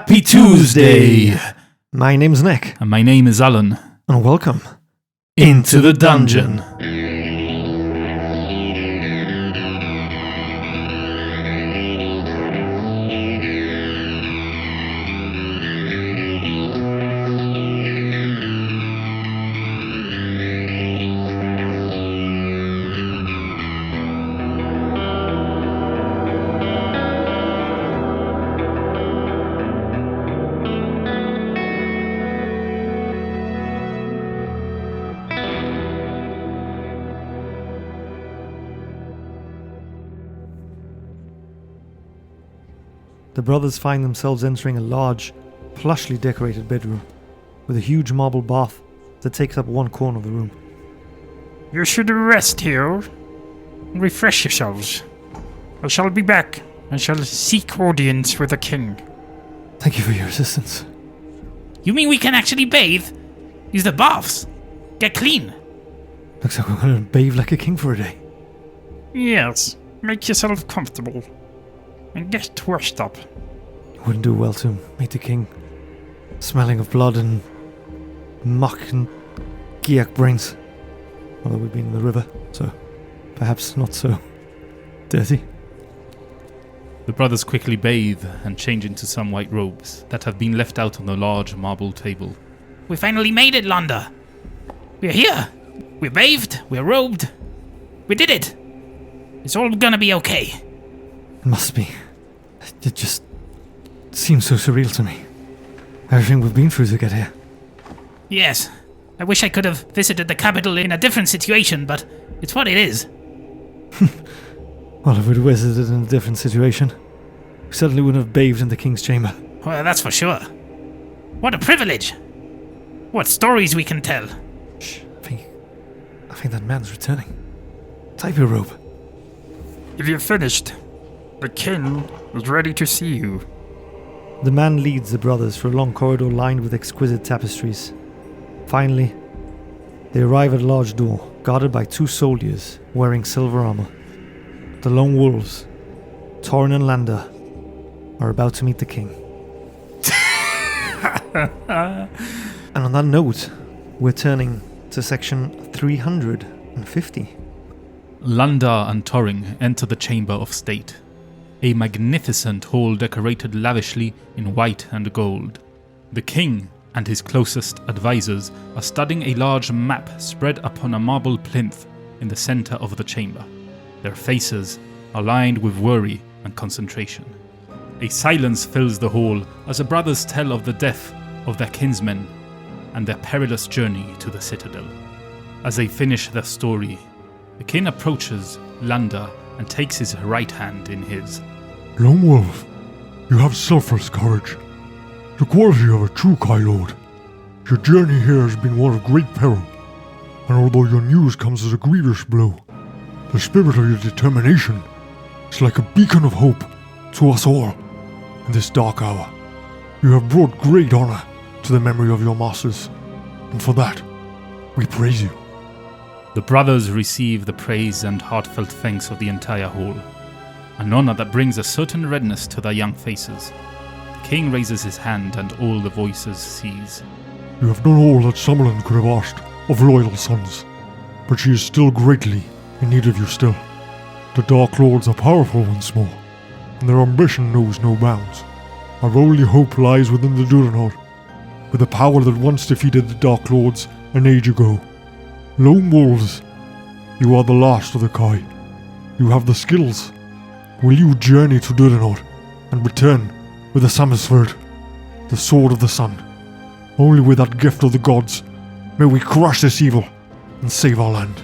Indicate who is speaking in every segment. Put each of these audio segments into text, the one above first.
Speaker 1: Happy Tuesday!
Speaker 2: My name's Nick.
Speaker 1: And my name is Alan.
Speaker 2: And welcome
Speaker 1: Into the dungeon.
Speaker 2: The brothers find themselves entering a large, plushly decorated bedroom with a huge marble bath that takes up one corner of the room.
Speaker 3: You should rest here and refresh yourselves. I shall be back and shall seek audience with the king.
Speaker 2: Thank you for your assistance.
Speaker 1: You mean we can actually bathe? Use the baths? Get clean?
Speaker 2: Looks like we're going to bathe like a king for a day.
Speaker 3: Yes, make yourself comfortable and get washed up.
Speaker 2: It wouldn't do well to meet the king smelling of blood and muck and giak brains. Although we've been in the river, so perhaps not so dirty.
Speaker 1: The brothers quickly bathe and change into some white robes that have been left out on the large marble table. We finally made it, Londa. We're here. We're bathed. We're robed. We did it. It's all gonna be okay.
Speaker 2: It must be. It just seems so surreal to me. Everything we've been through to get here.
Speaker 1: Yes. I wish I could have visited the capital in a different situation, but it's what it is.
Speaker 2: Well, if we'd visited in a different situation, we certainly wouldn't have bathed in the king's chamber.
Speaker 1: Well, that's for sure. What a privilege. What stories we can tell.
Speaker 2: Shh, I think that man's returning. Type your robe.
Speaker 3: If you're finished, the king is ready to see you.
Speaker 2: The man leads the brothers through a long corridor lined with exquisite tapestries. Finally, they arrive at a large door, guarded by two soldiers wearing silver armor. The lone wolves, Torin and Landa, are about to meet the king. And on that note, we're turning to section 350.
Speaker 1: Landa and Toring enter the Chamber of State, a magnificent hall decorated lavishly in white and gold. The king and his closest advisors are studying a large map spread upon a marble plinth in the center of the chamber. Their faces are lined with worry and concentration. A silence fills the hall as the brothers tell of the death of their kinsmen and their perilous journey to the citadel. As they finish their story, the king approaches Landa and takes his right hand in his.
Speaker 4: LoneWolf, you have selfless courage, the quality of a true Kai Lord. Your journey here has been one of great peril, and although your news comes as a grievous blow, the spirit of your determination is like a beacon of hope to us all in this dark hour. You have brought great honor to the memory of your masters, and for that, we praise you.
Speaker 1: The brothers receive the praise and heartfelt thanks of the entire hall, an honor that brings a certain redness to their young faces. The king raises his hand and all the voices cease.
Speaker 4: You have done all that Summerlin could have asked of loyal sons, but she is still greatly in need of you still. The Dark Lords are powerful once more, and their ambition knows no bounds. Our only hope lies within the Duranod, with the power that once defeated the Dark Lords an age ago. Lone Wolves, you are the last of the Kai. You have the skills. Will you journey to Duranod and return with the Samusverd, the Sword of the Sun? Only with that gift of the gods may we crush this evil and save our land.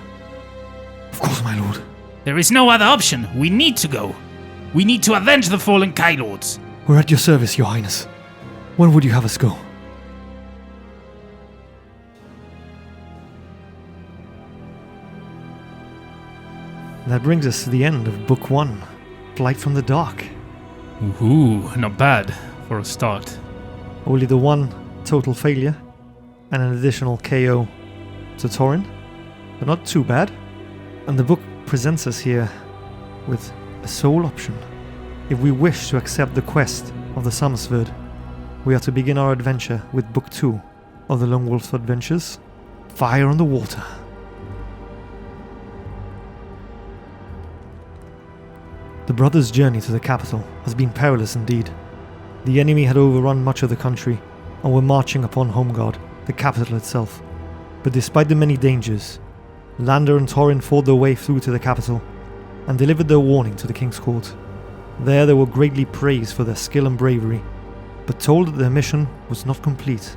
Speaker 2: Of course, my lord.
Speaker 1: There is no other option. We need to go. We need to avenge the fallen Kai Lords.
Speaker 2: We're at your service, your highness. When would you have us go? That brings us to the end of Book 1, Flight from the Dark.
Speaker 1: Ooh, not bad for a start.
Speaker 2: Only the one total failure and an additional KO to Torin, but not too bad. And the book presents us here with a sole option. If we wish to accept the quest of the Samusverd, we are to begin our adventure with Book 2 of the LoneWolf's Adventures, Fire on the Water. The brothers' journey to the capital has been perilous indeed. The enemy had overrun much of the country and were marching upon Homegard, the capital itself. But despite the many dangers, Lander and Torin fought their way through to the capital and delivered their warning to the King's Court. There they were greatly praised for their skill and bravery, but told that their mission was not complete.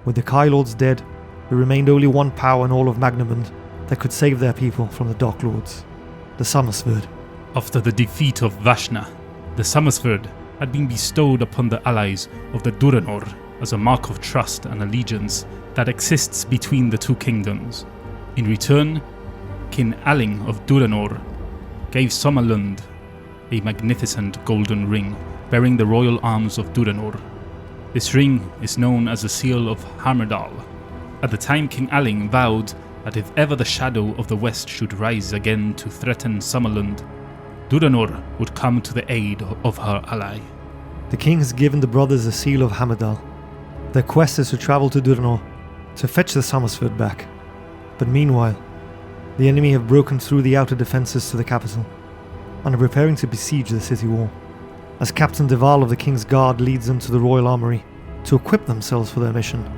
Speaker 2: With the Kai Lords dead, there remained only one power in all of Magnamund that could save their people from the Dark Lords, the Summersword.
Speaker 1: After the defeat of Vashna, the Summersword had been bestowed upon the allies of the Duranor as a mark of trust and allegiance that exists between the two kingdoms. In return, King Alling of Duranor gave Sommerlund a magnificent golden ring bearing the royal arms of Duranor. This ring is known as the Seal of Hammerdal. At the time, King Alling vowed that if ever the shadow of the West should rise again to threaten Sommerlund, Duranor would come to the aid of her ally.
Speaker 2: The king has given the brothers the Seal of Hammerdal. Their quest is to travel to Duranor to fetch the Summersword back. But meanwhile, the enemy have broken through the outer defences to the capital and are preparing to besiege the city wall. As Captain Deval of the King's Guard leads them to the Royal Armoury to equip themselves for their mission,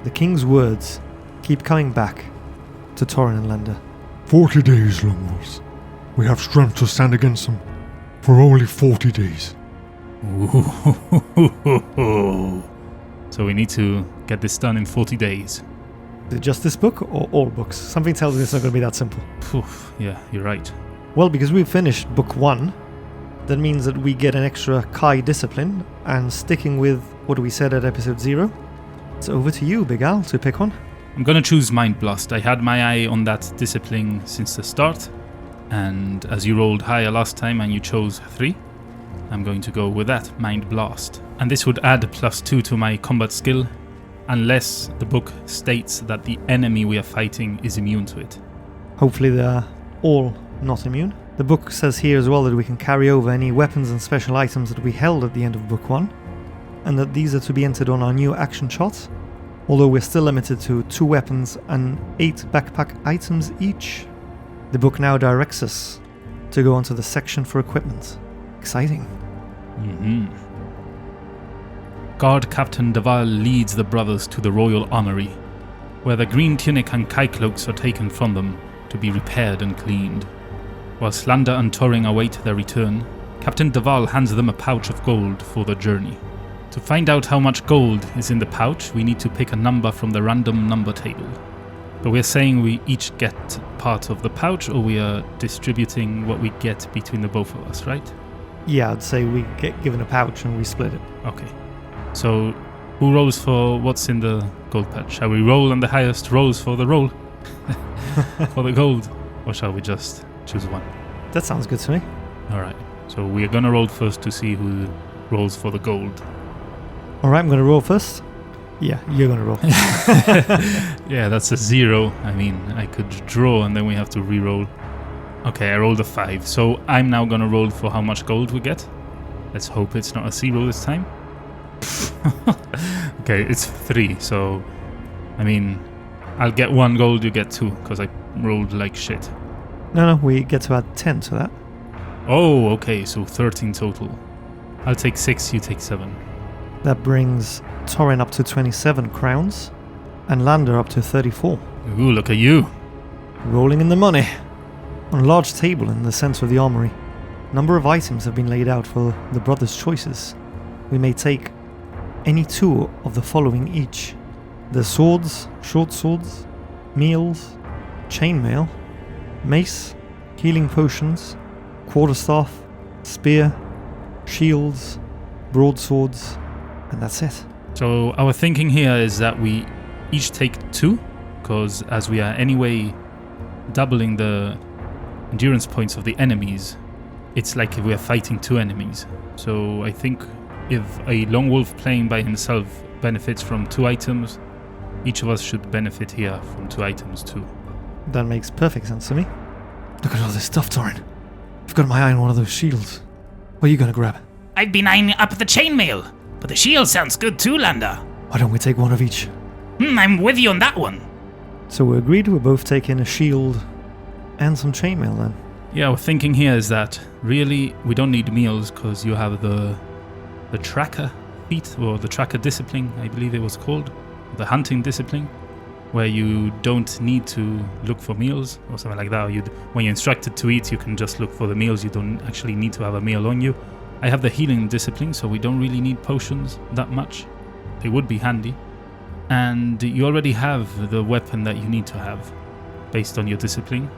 Speaker 2: the King's words keep coming back to Torin and Lander.
Speaker 4: 40 days, LoneWolves. We have strength to stand against them for only 40 days.
Speaker 1: So we need to get this done in 40 days.
Speaker 2: Is it just this book or all books? Something tells me it's not going to be that simple.
Speaker 1: Poof, yeah, you're right.
Speaker 2: Well, because we've finished book 1, that means that we get an extra Kai discipline, and sticking with what we said at episode 0, it's over to you, Big Al, to pick one.
Speaker 1: I'm gonna choose Mind Blast. I had my eye on that discipline since the start, and as you rolled higher last time and you chose 3, I'm going to go with that, Mind Blast. And this would add +2 to my combat skill, unless the book states that the enemy we are fighting is immune to it.
Speaker 2: Hopefully they're all not immune. The book says here as well that we can carry over any weapons and special items that we held at the end of book 1, and that these are to be entered on our new action chart, although we're still limited to 2 weapons and 8 backpack items each. The book now directs us to go onto the section for equipment. Exciting.
Speaker 1: Guard Captain Deval leads the brothers to the Royal Armoury, where the green tunic and kai cloaks are taken from them to be repaired and cleaned. Whilst Lander and Toring await their return, Captain Deval hands them a pouch of gold for the journey. To find out how much gold is in the pouch, we need to pick a number from the random number table. But we're saying we each get part of the pouch, or we are distributing what we get between the both of us, right?
Speaker 2: Yeah, I'd say we get given a pouch and we split it.
Speaker 1: Okay. So, who rolls for what's in the gold pouch? Shall we roll and the highest rolls for the roll? For the gold? Or shall we just choose one?
Speaker 2: That sounds good to me.
Speaker 1: Alright. So we are gonna roll first to see who rolls for the gold.
Speaker 2: Alright, I'm gonna roll first. Yeah, you're gonna roll.
Speaker 1: Yeah, that's a 0. I mean, I could draw and then we have to re-roll. Okay, I rolled a 5. So I'm now gonna roll for how much gold we get. Let's hope it's not a 0 this time. Okay, it's 3. So, I mean, I'll get 1 gold, you get 2, because I rolled like shit.
Speaker 2: No, we get to add 10 to that.
Speaker 1: Oh, okay, so 13 total. I'll take 6, you take 7.
Speaker 2: That brings Torin up to 27 crowns, and Lander up to 34.
Speaker 1: Ooh, look at you.
Speaker 2: Rolling in the money. On a large table in the center of the armory, a number of items have been laid out for the brothers' choices. We may take any 2 of the following each. There's swords, short swords, meals, chainmail, mace, healing potions, quarterstaff, spear, shields, broadswords, and that's it.
Speaker 1: So our thinking here is that we each take 2, because as we are anyway doubling the endurance points of the enemies, it's like if we are fighting 2 enemies. So I think if a LoneWolf playing by himself benefits from 2 items, each of us should benefit here from 2 items too.
Speaker 2: That makes perfect sense to me. Look at all this stuff, Torin. I've got my eye on one of those shields. What are you gonna grab?
Speaker 3: I've been eyeing up the chainmail. But the shield sounds good too, Lander.
Speaker 2: Why don't we take one of each?
Speaker 3: I'm with you on that one.
Speaker 2: So we agreed we're both taking a shield and some chainmail then.
Speaker 1: Yeah, our thinking here is that really we don't need meals because you have the tracker feat, or the tracker discipline, I believe it was called, the hunting discipline, where you don't need to look for meals or something like that. When you're instructed to eat, you can just look for the meals. You don't actually need to have a meal on you. I have the healing discipline, so we don't really need potions that much. They would be handy. And you already have the weapon that you need to have based on your discipline.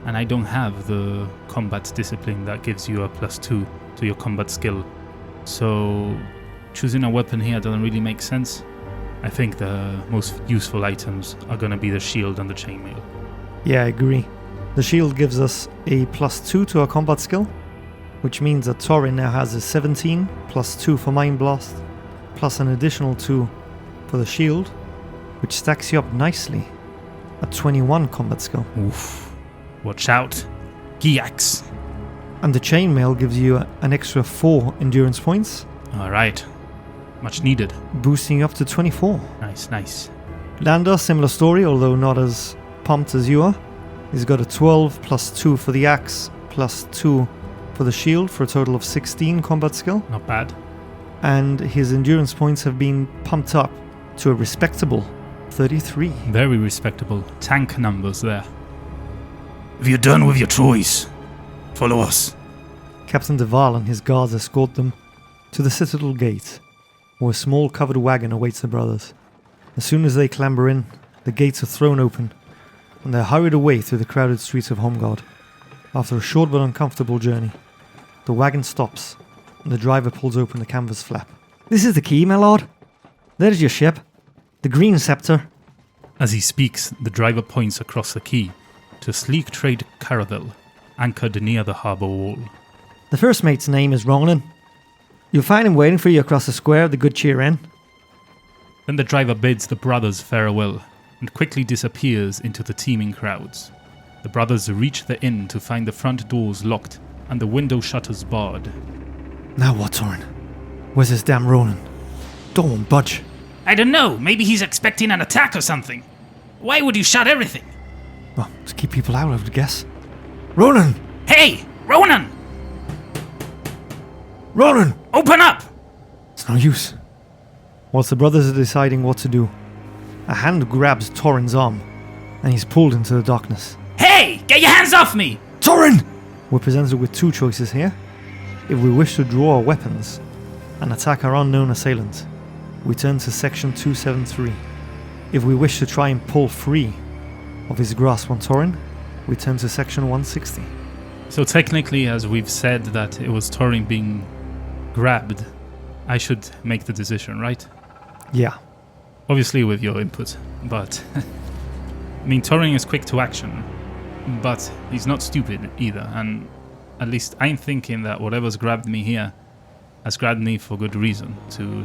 Speaker 1: And I don't have the combat discipline that gives you a +2 to your combat skill. So choosing a weapon here doesn't really make sense. I think the most useful items are going to be the shield and the chainmail.
Speaker 2: Yeah, I agree. The shield gives us a +2 to our combat skill, which means that Torin now has a 17 +2 for Mind Blast, plus an additional 2 for the shield, which stacks you up nicely at 21 combat skill.
Speaker 1: Oof. Watch out. Giax.
Speaker 2: And the chainmail gives you an extra 4 endurance points,
Speaker 1: Alright. Much needed.
Speaker 2: boosting you up to 24.
Speaker 1: Nice.
Speaker 2: Lander, similar story, although not as pumped as you are. He's got a 12 +2 for the axe, +2 for the shield, for a total of 16 combat skill.
Speaker 1: Not bad.
Speaker 2: And his endurance points have been pumped up to a respectable 33.
Speaker 1: Very respectable. Tank numbers there.
Speaker 3: Have you done with your choice? Follow us.
Speaker 2: Captain Deval and his guards escort them to the citadel gate, where a small covered wagon awaits the brothers. As soon as they clamber in, the gates are thrown open, and they're hurried away through the crowded streets of Homegard. After a short but uncomfortable journey, the wagon stops, and the driver pulls open the canvas flap. This is the key, my lord. There's your ship, the Green Scepter.
Speaker 1: As he speaks, the driver points across the quay to a sleek trade caravel anchored near the harbour wall.
Speaker 2: The first mate's name is Ronan. You'll find him waiting for you across the square of the Good Cheer Inn.
Speaker 1: Then the driver bids the brothers farewell and quickly disappears into the teeming crowds. The brothers reach the inn to find the front doors locked and the window shutters barred.
Speaker 2: Now what, Torin? Where's this damn Ronan? Don't budge.
Speaker 3: I don't know. Maybe he's expecting an attack or something. Why would you shut everything?
Speaker 2: Well, to keep people out, I would guess. Ronan!
Speaker 3: Hey, Ronan!
Speaker 2: Ronan!
Speaker 3: Open up!
Speaker 2: It's no use. Whilst the brothers are deciding what to do, a hand grabs Torin's arm, and he's pulled into the darkness.
Speaker 3: Hey, get your hands off me!
Speaker 2: Torin! We're presented with two choices here. If we wish to draw our weapons and attack our unknown assailant, we turn to section 273. If we wish to try and pull free of his grasp on Torin, we turn to section 160.
Speaker 1: So technically, as we've said that it was Torin being grabbed, I should make the decision, right?
Speaker 2: Yeah.
Speaker 1: Obviously with your input, but I mean, Torin is quick to action, but he's not stupid either, and at least I'm thinking that whatever's grabbed me here has grabbed me for good reason, to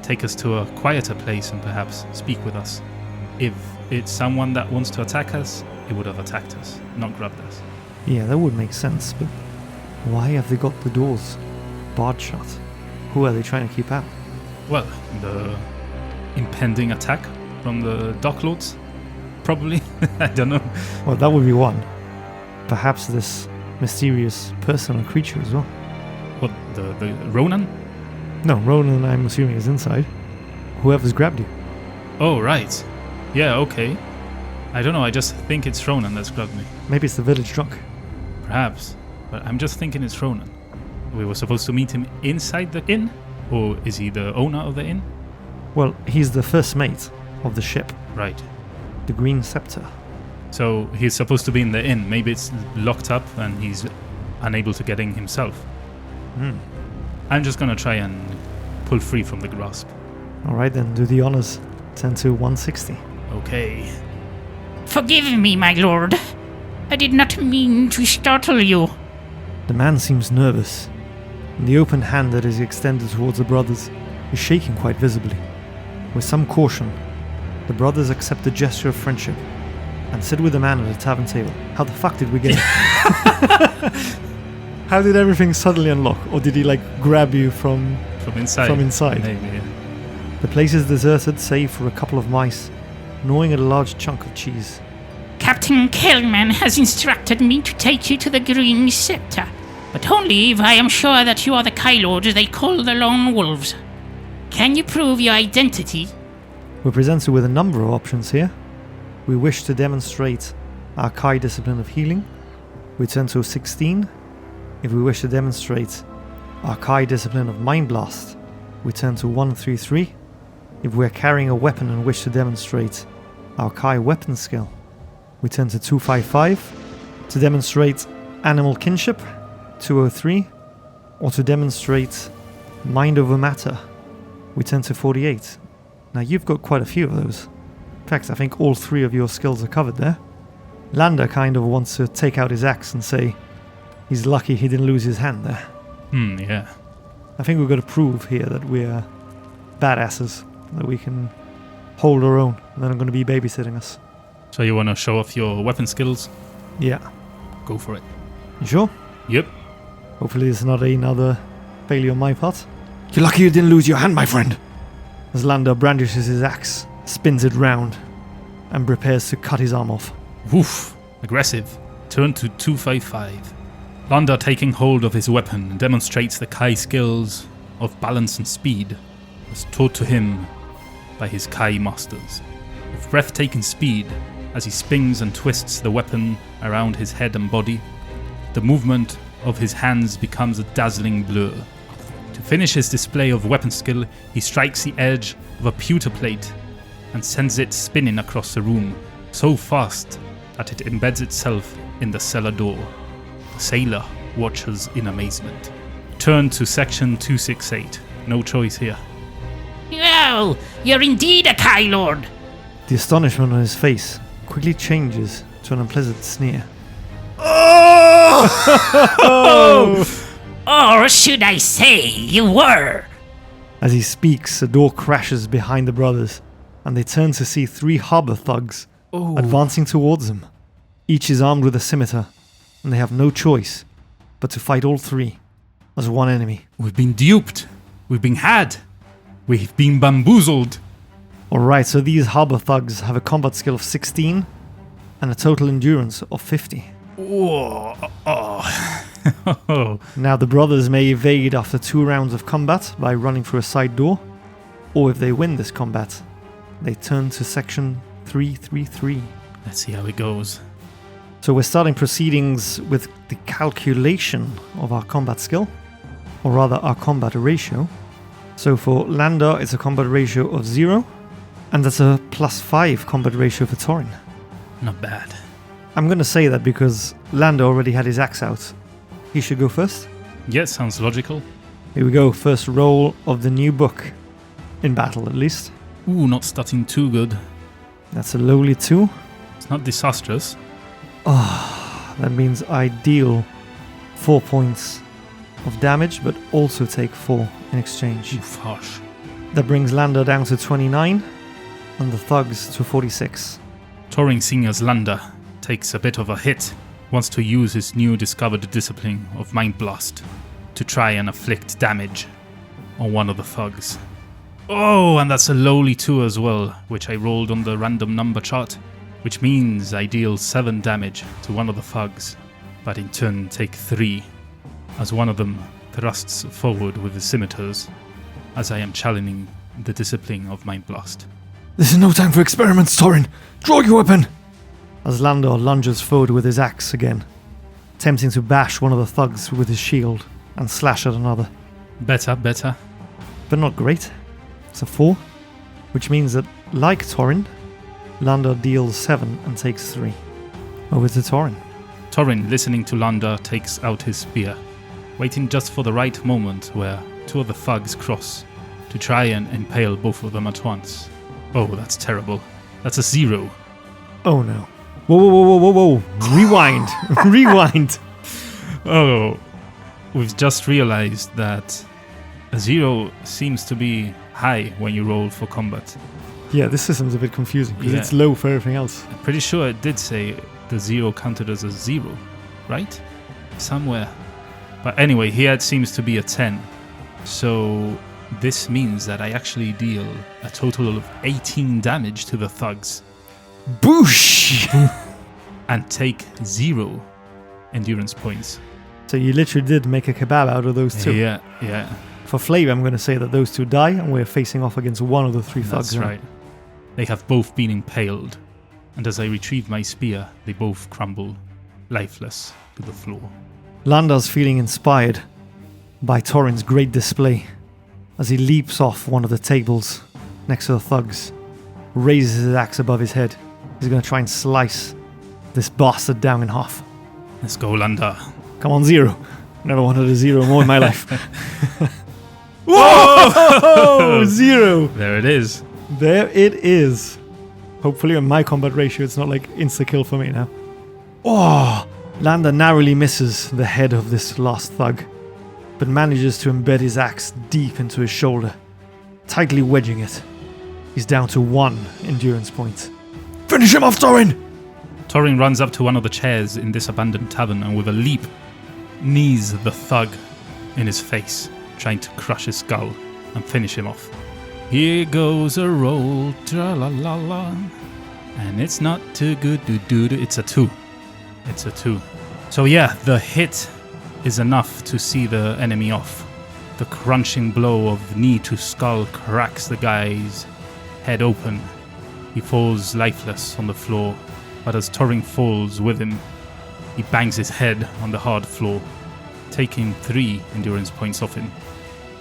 Speaker 1: take us to a quieter place and perhaps speak with us. If it's someone that wants to attack us, it would have attacked us, not grabbed us.
Speaker 2: Yeah, that would make sense, but why have they got the doors barred shut? Who are they trying to keep out?
Speaker 1: Well, the impending attack from the Dock Lords? Probably. I don't know.
Speaker 2: Well, that would be one. Perhaps this mysterious person or creature as well.
Speaker 1: What, the Ronan?
Speaker 2: No, Ronan, I'm assuming, is inside. Whoever's grabbed you.
Speaker 1: Oh, right. Yeah, okay. I don't know, I just think it's Ronan that's grabbed me.
Speaker 2: Maybe it's the village drunk.
Speaker 1: Perhaps. But I'm just thinking it's Ronan. We were supposed to meet him inside the inn? Or is he the owner of the inn?
Speaker 2: Well, he's the first mate of the ship,
Speaker 1: Right.
Speaker 2: the Green Scepter.
Speaker 1: So he's supposed to be in the inn. Maybe it's locked up and he's unable to get in himself. I'm just gonna try and pull free from the grasp.
Speaker 2: Alright then, do the honors. Turn to 160.
Speaker 1: Okay.
Speaker 3: Forgive me, my lord. I did not mean to startle you.
Speaker 2: The man seems nervous, and the open hand that is extended towards the brothers is shaking quite visibly. With some caution, the brothers accept the gesture of friendship and sit with the man at a tavern table. How the fuck did we get here? How did everything suddenly unlock? Or did he grab you from
Speaker 1: From inside?
Speaker 2: From inside.
Speaker 1: Maybe, yeah.
Speaker 2: The place is deserted, save for a couple of mice, gnawing at a large chunk of cheese.
Speaker 5: Captain Kellman has instructed me to take you to the Green Scepter, but only if I am sure that you are the Kylords they call the Lone Wolves. Can you prove your identity?
Speaker 2: We're presented with a number of options here. We wish to demonstrate our Kai discipline of healing. We turn to 16. If we wish to demonstrate our Kai discipline of Mind Blast, we turn to 133. If we're carrying a weapon and wish to demonstrate our Kai weapon skill, we turn to 255. To demonstrate animal kinship, 203. Or to demonstrate mind over matter, we turn to 48. Now you've got quite a few of those. In fact, I think all 3 of your skills are covered there. Lander kind of wants to take out his axe and say he's lucky he didn't lose his hand there.
Speaker 1: Yeah.
Speaker 2: I think we've got to prove here that we're badasses, that we can hold our own, and they're not going to be babysitting us.
Speaker 1: So you want to show off your weapon skills?
Speaker 2: Yeah.
Speaker 1: Go for it.
Speaker 2: You sure?
Speaker 1: Yep.
Speaker 2: Hopefully it's not another failure on my part.
Speaker 4: You're lucky you didn't lose your hand, my friend.
Speaker 2: As Lander brandishes his axe, spins it round, and prepares to cut his arm off.
Speaker 1: Woof. Aggressive. Turn to 255. Landa, taking hold of his weapon, demonstrates the Kai skills of balance and speed, as taught to him by his Kai masters. With breathtaking speed, as he spins and twists the weapon around his head and body, the movement of his hands becomes a dazzling blur. To finish his display of weapon skill, he strikes the edge of a pewter plate and sends it spinning across the room so fast that it embeds itself in the cellar door. The sailor watches in amazement. Turn to section 268. No choice here.
Speaker 5: Oh, you're indeed a Kylord.
Speaker 2: The astonishment on his face quickly changes to an unpleasant sneer.
Speaker 5: Or should I say you were?
Speaker 2: As he speaks, a door crashes behind the brothers, and they turn to see 3 harbor thugs advancing towards them. Each is armed with a scimitar, and they have no choice but to fight all 3 as one enemy.
Speaker 1: We've been duped. We've been had. We've been bamboozled.
Speaker 2: Alright, so these harbor thugs have a combat skill of 16 and a total endurance of 50.
Speaker 1: Whoa. Oh.
Speaker 2: Now the brothers may evade after 2 rounds of combat by running through a side door, or if they win this combat, they turn to section 333.
Speaker 1: Let's see how it goes.
Speaker 2: So we're starting proceedings with the calculation of our combat skill, or rather our combat ratio. So for Lander, it's a combat ratio of 0, and that's a +5 combat ratio for Torin.
Speaker 1: Not bad.
Speaker 2: I'm going to say that because Lander already had his axe out. He should go first.
Speaker 1: Yeah, sounds logical.
Speaker 2: Here we go, first roll of the new book. In battle, at least.
Speaker 1: Ooh, not starting too good.
Speaker 2: That's a lowly 2.
Speaker 1: It's not disastrous.
Speaker 2: That means I deal 4 points of damage, but also take 4 in exchange.
Speaker 1: Oof, harsh.
Speaker 2: That brings Lander down to 29, and the thugs to 46.
Speaker 1: Torin, seeing as Landa takes a bit of a hit, wants to use his new discovered discipline of Mind Blast to try and afflict damage on one of the thugs. Oh, and that's a lowly 2 as well, which I rolled on the random number chart, which means I deal 7 damage to one of the thugs, but in turn take 3, as one of them thrusts forward with his scimitars, as I am challenging the discipline of Mind Blast.
Speaker 4: This is no time for experiments, Torin. Draw your weapon.
Speaker 2: As Lander lunges forward with his axe again, attempting to bash one of the thugs with his shield and slash at another.
Speaker 1: Better.
Speaker 2: But not great. It's a 4, which means that, like Torin, Lander deals 7 and takes 3. Over to Torin.
Speaker 1: Torin, listening to Landa, takes out his spear, waiting just for the right moment where 2 of the thugs cross to try and impale both of them at once. Oh, that's terrible. That's a 0.
Speaker 2: Oh no. Whoa. Rewind. Rewind.
Speaker 1: Oh, we've just realized that a 0 seems to be high when you roll for combat.
Speaker 2: Yeah, this system's a bit confusing because
Speaker 1: Yeah.
Speaker 2: it's low for everything else.
Speaker 1: I'm pretty sure it did say the 0 counted as a 0, right? Somewhere. But anyway, here it seems to be a 10. So This means that I actually deal a total of 18 damage to the thugs
Speaker 2: Boosh!
Speaker 1: and take 0 endurance points.
Speaker 2: So you literally did make a kebab out of those two.
Speaker 1: Yeah.
Speaker 2: For flavor, I'm going to say that those two die, and we're facing off against one of the three thugs.
Speaker 1: That's right. They have both been impaled, and as I retrieve my spear, they both crumble, lifeless, to the floor.
Speaker 2: Landar's feeling inspired by Torin's great display as he leaps off one of the tables next to the thugs, raises his axe above his head. He's going to try and slice this bastard down in half.
Speaker 1: Let's go, Landar.
Speaker 2: Come on, Zero. Never wanted a zero more in my life.
Speaker 1: Whoa!
Speaker 2: Zero!
Speaker 1: There it is.
Speaker 2: There it is. Hopefully on my combat ratio it's not like insta-kill for me now. Oh! Landa narrowly misses the head of this last thug, but manages to embed his axe deep into his shoulder, tightly wedging it. He's down to 1 endurance point. Finish him off, Torin!
Speaker 1: Torin runs up to one of the chairs in this abandoned tavern and with a leap, knees the thug in his face, trying to crush his skull and finish him off. Here goes a roll, tra-la-la-la, and it's not too good to do. It's a 2. It's a 2. So yeah, the hit is enough to see the enemy off. The crunching blow of knee to skull cracks the guy's head open. He falls lifeless on the floor, but as Torin falls with him, he bangs his head on the hard floor, taking 3 endurance points off him.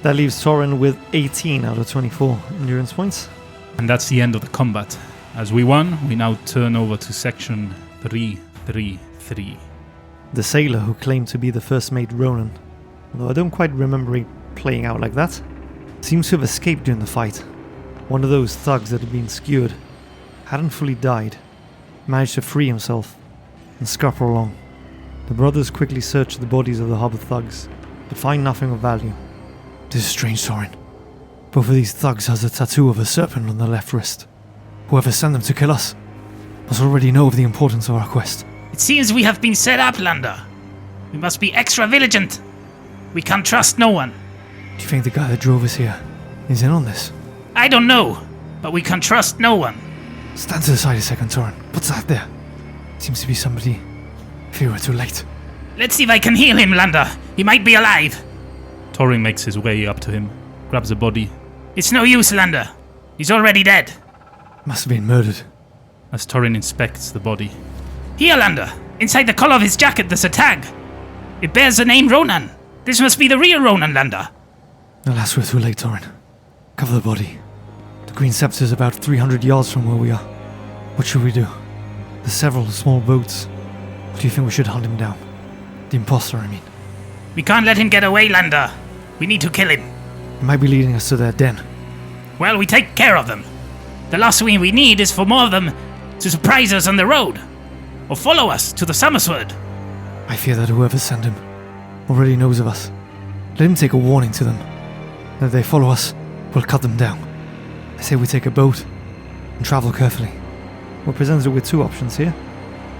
Speaker 2: That leaves Torin with 18 out of 24 endurance points.
Speaker 1: And that's the end of the combat. As we won, we now turn over to section 333.
Speaker 2: The sailor who claimed to be the first mate Ronan, although I don't quite remember it playing out like that, seems to have escaped during the fight. One of those thugs that had been skewered hadn't fully died, managed to free himself and scupper along. The brothers quickly search the bodies of the harbour thugs, but find nothing of value. This is strange, Torin. Both of these thugs has a tattoo of a serpent on their left wrist. Whoever sent them to kill us must already know of the importance of our quest.
Speaker 5: It seems we have been set up, Landa. We must be extra vigilant. We can't trust no one.
Speaker 2: Do you think the guy that drove us here is in on this?
Speaker 5: I don't know, but we can trust no one.
Speaker 2: Stand to the side a second, Torin. What's that there? Seems to be somebody. Fear we're too late.
Speaker 5: Let's see if I can heal him, Landa. He might be alive.
Speaker 1: Torin makes his way up to him, grabs a body.
Speaker 5: It's no use, Landa. He's already dead.
Speaker 2: Must have been murdered.
Speaker 1: As Torin inspects the body.
Speaker 5: Here, Landa. Inside the collar of his jacket there's a tag. It bears the name Ronan. This must be the real Ronan, Landa.
Speaker 2: Alas, we're too late, Torin. Cover the body. The Green Scepter's about 300 yards from where we are. What should we do? There's several small boats. Do you think we should hunt him down? The imposter, I mean.
Speaker 5: We can't let him get away, Landa. We need to kill him.
Speaker 2: He might be leading us to their den.
Speaker 5: Well, we take care of them. The last thing we need is for more of them to surprise us on the road. Or follow us to the Summersword.
Speaker 2: I fear that whoever sent him already knows of us. Let him take a warning to them. And if they follow us, we'll cut them down. I say we take a boat and travel carefully. We're presented with 2 options here.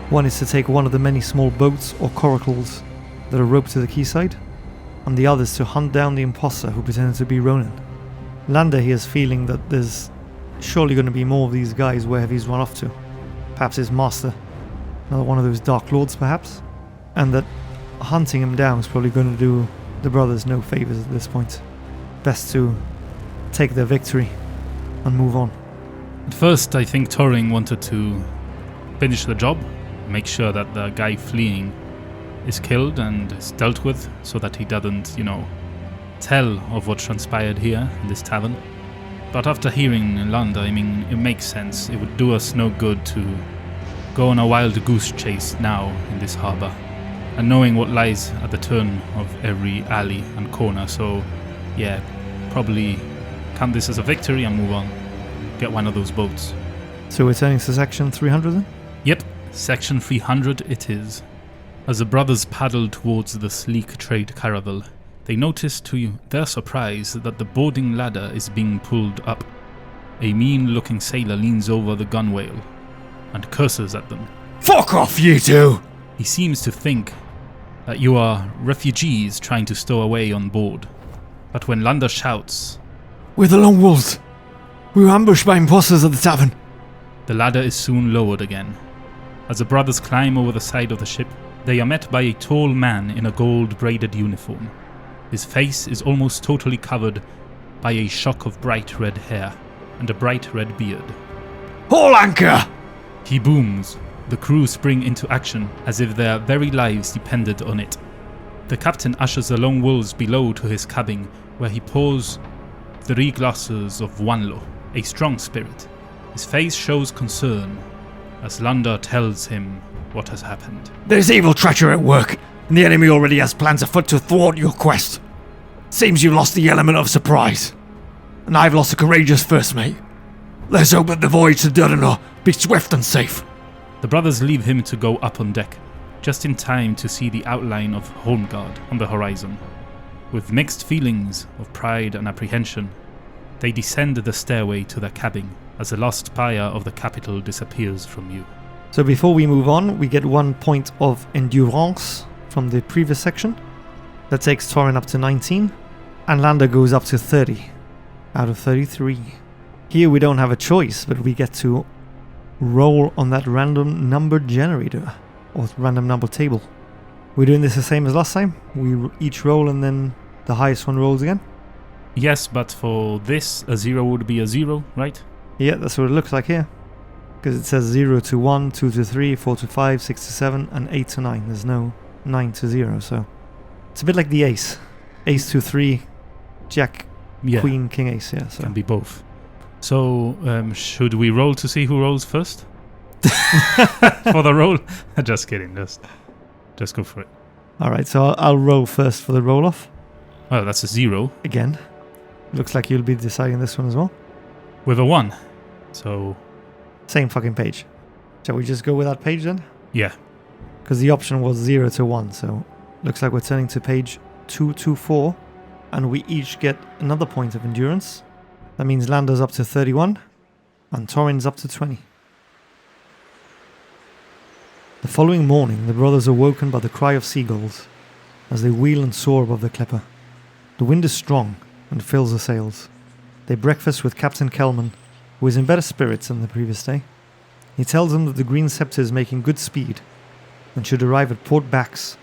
Speaker 2: One is to take one of the many small boats or coracles that are roped to the quayside, and the other is to hunt down the imposter who pretended to be Ronan. Landa here is feeling that there's surely going to be more of these guys wherever he's run off to. Perhaps his master, another one of those Dark Lords perhaps, and that hunting him down is probably going to do the brothers no favours at this point. Best to take their victory and move on.
Speaker 1: At first, I think Torin wanted to finish the job, make sure that the guy fleeing is killed and is dealt with, so that he doesn't, tell of what transpired here in this tavern. But after hearing Landa, I mean, it makes sense. It would do us no good to go on a wild goose chase now in this harbour, and knowing what lies at the turn of every alley and corner. So, yeah, probably count this as a victory and move on. Get one of those boats.
Speaker 2: So we're turning to section 300 then?
Speaker 1: Yep, section 300 it is. As the brothers paddle towards the sleek trade caravel, they notice to their surprise that the boarding ladder is being pulled up. A mean-looking sailor leans over the gunwale and curses at them.
Speaker 2: Fuck off, you two!
Speaker 1: He seems to think that you are refugees trying to stow away on board. But when Landa shouts
Speaker 2: We're the Lone Wolves. We were ambushed by imposters at the tavern.
Speaker 1: The ladder is soon lowered again. As the brothers climb over the side of the ship, they are met by a tall man in a gold-braided uniform. His face is almost totally covered by a shock of bright red hair and a bright red beard.
Speaker 2: Haul anchor!
Speaker 1: He booms. The crew spring into action as if their very lives depended on it. The captain ushers the Lone Wolves below to his cabin, where he pours 3 glasses of Wanlo, a strong spirit. His face shows concern as Landa tells him what has happened.
Speaker 2: There's evil treachery at work, and the enemy already has plans afoot to thwart your quest. Seems you've lost the element of surprise, and I've lost a courageous first mate. Let's hope that the voyage to Durinor be swift and safe.
Speaker 1: The brothers leave him to go up on deck, just in time to see the outline of Holmgard on the horizon. With mixed feelings of pride and apprehension, they descend the stairway to their cabin as the lost spire of the capital disappears from view.
Speaker 2: So before we move on, we get 1 point of endurance from the previous section. That takes Torin up to 19, and Landa goes up to 30 out of 33. Here we don't have a choice, but we get to roll on that random number generator, or random number table. We're doing this the same as last time? We each roll and then the highest one rolls again?
Speaker 1: Yes, but for this, a 0 would be a 0, right?
Speaker 2: Yeah, that's what it looks like here. Because it says 0 to 1, 2 to 3, 4 to 5, 6 to 7, and 8 to 9. There's no 9 to 0, so... It's a bit like the ace. Ace to 3, Jack,
Speaker 1: Yeah,
Speaker 2: Queen, King, Ace, yeah. So.
Speaker 1: can be both. So, should we roll to see who rolls first? For the roll? Just kidding, just go for it.
Speaker 2: Alright, so I'll roll first for the roll-off.
Speaker 1: Well, that's a 0
Speaker 2: Again. Looks like you'll be deciding this one as well.
Speaker 1: with a 1. So,
Speaker 2: Same fucking page. Shall we just go with that page then?
Speaker 1: yeah.
Speaker 2: Because the option was 0 to 1, so looks like we're turning to page 224, and we each get another point of endurance. That means Landa's up to 31, and Torin's up to 20. The following morning, the brothers are woken by the cry of seagulls as they wheel and soar above the clipper. The wind is strong and fills the sails. They breakfast with Captain Kelman, who is in better spirits than the previous day. He tells them that the Green Scepter is making good speed and should arrive at Port Bax,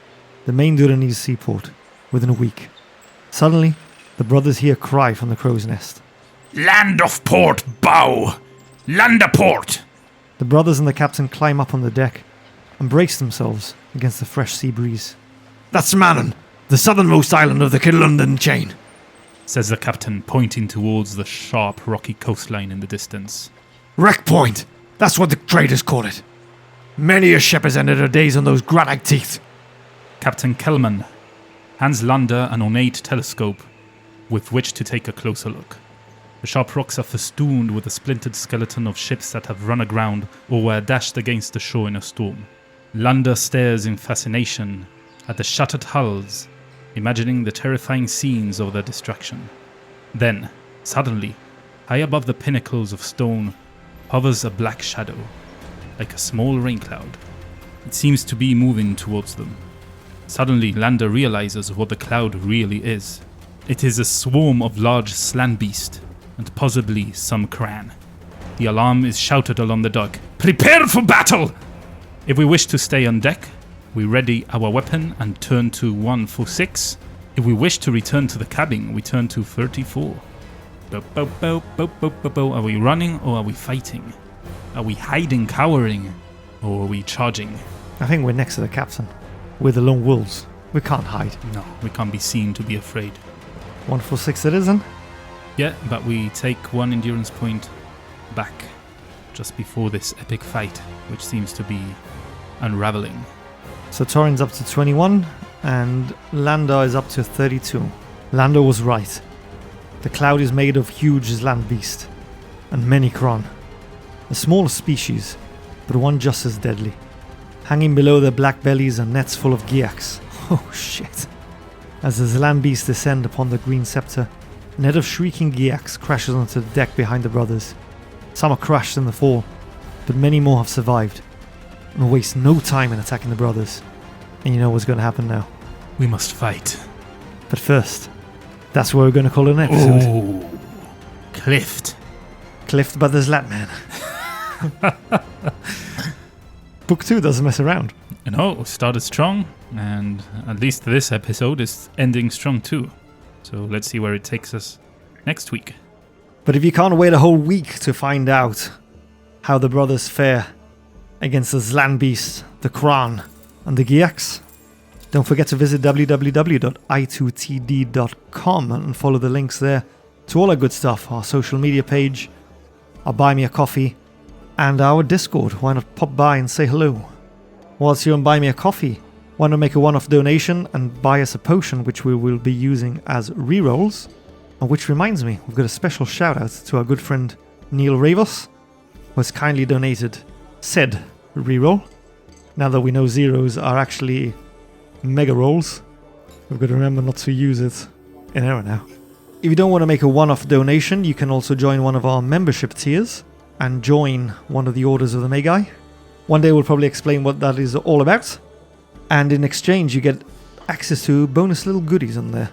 Speaker 2: the main Duranese seaport, within a week. Suddenly, the brothers hear a cry from the crow's nest.
Speaker 3: Land of port, bow! Land a port!
Speaker 2: The brothers and the captain climb up on the deck and brace themselves against the fresh sea breeze. That's Manon, the southernmost island of the Kidlundan chain,
Speaker 1: Says the captain, pointing towards the sharp, rocky coastline in the distance.
Speaker 2: Wreck Point, that's what the traders call it. Many a ship has ended her days on those granite teeth.
Speaker 1: Captain Kelman hands Landa an ornate telescope with which to take a closer look. The sharp rocks are festooned with a splintered skeleton of ships that have run aground or were dashed against the shore in a storm. Landa stares in fascination at the shattered hulls, imagining the terrifying scenes of their destruction. Then, suddenly, high above the pinnacles of stone, hovers a black shadow, like a small rain cloud. It seems to be moving towards them. Suddenly, Landa realizes what the cloud really is. It is a swarm of large slan beast, and possibly some cran. The alarm is shouted along the dock. Prepare for battle! If we wish to stay on deck, we ready our weapon and turn to 146. If we wish to return to the cabin, we turn to 34. Are we running or are we fighting? Are we hiding, cowering, or are we charging?
Speaker 2: I think we're next to the captain. We're the Lone Wolves. We can't hide.
Speaker 1: No, we can't be seen to be afraid.
Speaker 2: 146 it is then?
Speaker 1: Yeah, but we take 1 endurance point back just before this epic fight, which seems to be unraveling.
Speaker 2: So Torin's up to 21, and Landa is up to 32. Landa was right. The cloud is made of huge land beast, and many cron. A smaller species, but one just as deadly. Hanging below their black bellies are nets full of giaks. Oh shit. As the Zlan beasts descend upon the Green Scepter, a net of shrieking giaks crashes onto the deck behind the brothers. Some are crushed in the fall, but many more have survived, and waste no time in attacking the brothers. And you know what's going to happen now.
Speaker 1: We must fight.
Speaker 2: But first, that's what we're going to call an episode.
Speaker 1: Oh. Clift.
Speaker 2: Cliffed by the Zlatman. Book 2 doesn't mess around.
Speaker 1: No, started strong, and at least this episode is ending strong too. So let's see where it takes us next week.
Speaker 2: But if you can't wait a whole week to find out how the brothers fare against the Zlan Beast, the Kran, and the Giax, don't forget to visit www.i2td.com and follow the links there to all our good stuff, our social media page, our Buy Me a Coffee, and our Discord. Why not pop by and say hello? Whilst you're on Buy Me a Coffee, why not make a one-off donation and buy us a potion which we will be using as rerolls? And which reminds me, we've got a special shout out to our good friend Neil Ravos, who has kindly donated said reroll. Now that we know zeros are actually mega rolls, we've got to remember not to use it in error now. If you don't want to make a one-off donation, you can also join one of our membership tiers and join one of the Orders of the Magi. One day we'll probably explain what that is all about. And in exchange, you get access to bonus little goodies on there.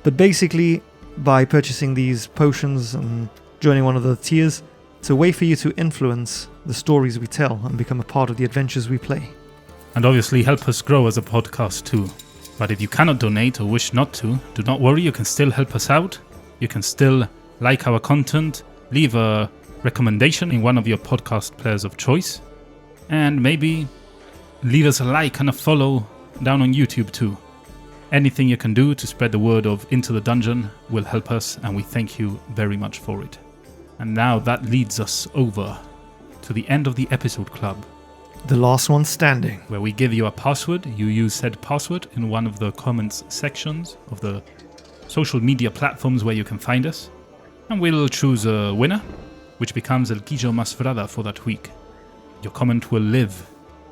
Speaker 2: But basically, by purchasing these potions and joining one of the tiers, it's a way for you to influence the stories we tell and become a part of the adventures we play.
Speaker 1: And obviously help us grow as a podcast too. But if you cannot donate or wish not to, do not worry, you can still help us out. You can still like our content, leave a recommendation in one of your podcast players of choice, and maybe leave us a like and a follow down on YouTube too. Anything you can do to spread the word of Into the Dungeon will help us, and we thank you very much for it. And now that leads us over to the end of the episode club.
Speaker 2: The last one standing.
Speaker 1: Where we give you a password. You use said password in one of the comments sections of the social media platforms where you can find us. And we'll choose a winner, which becomes El Guillo Masfrada for that week. Your comment will live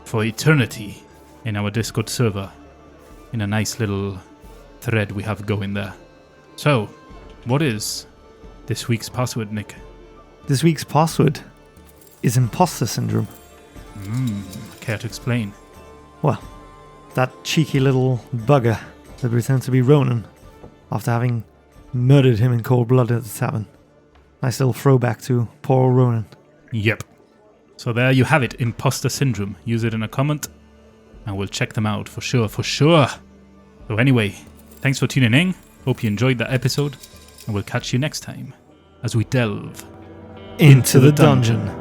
Speaker 1: for eternity in our Discord server, in a nice little thread we have going there. So, what is this week's password, Nick?
Speaker 2: This week's password is imposter syndrome.
Speaker 1: Care to explain?
Speaker 2: Well, that cheeky little bugger that pretends to be Ronan after having murdered him in cold blood at the tavern. Nice little throwback to poor old Ronan.
Speaker 1: Yep. So there you have it, imposter syndrome. Use it in a comment and we'll check them out for sure, for sure. So anyway, thanks for tuning in. Hope you enjoyed that episode, and we'll catch you next time as we delve
Speaker 2: Into the dungeon.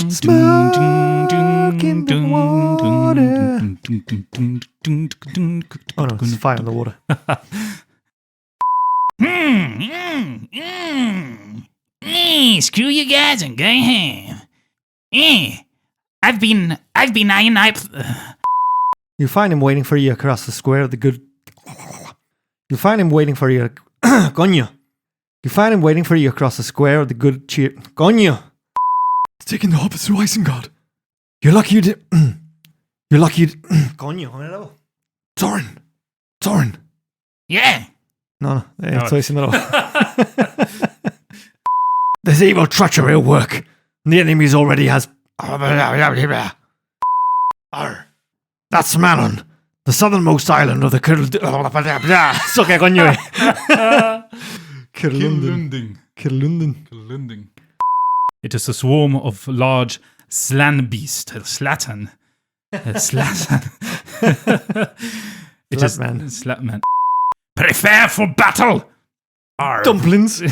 Speaker 2: Smoke in the water. Oh no, it's fire in the water.
Speaker 5: Screw you guys and go home. I've been eyeing up.
Speaker 2: You find him waiting for you across the square of the good. You find him waiting for you. Coño. You find him waiting for you across the square of the good cheer. Coño.
Speaker 4: It's taking the hobbits to Isengard.
Speaker 2: You're lucky you did. You're lucky you did. Coño, hello.
Speaker 4: Thorin.
Speaker 5: Yeah.
Speaker 2: No, estoy diciéndolo. This evil treachery will work. The enemy already has. Arr. That's Malon, the southernmost island of the So que coño es. Kirlundin.
Speaker 1: It is a swarm of large slan beast, slatan. Slatan. It is Slatman.
Speaker 3: Prepare for battle!
Speaker 2: Dumplings.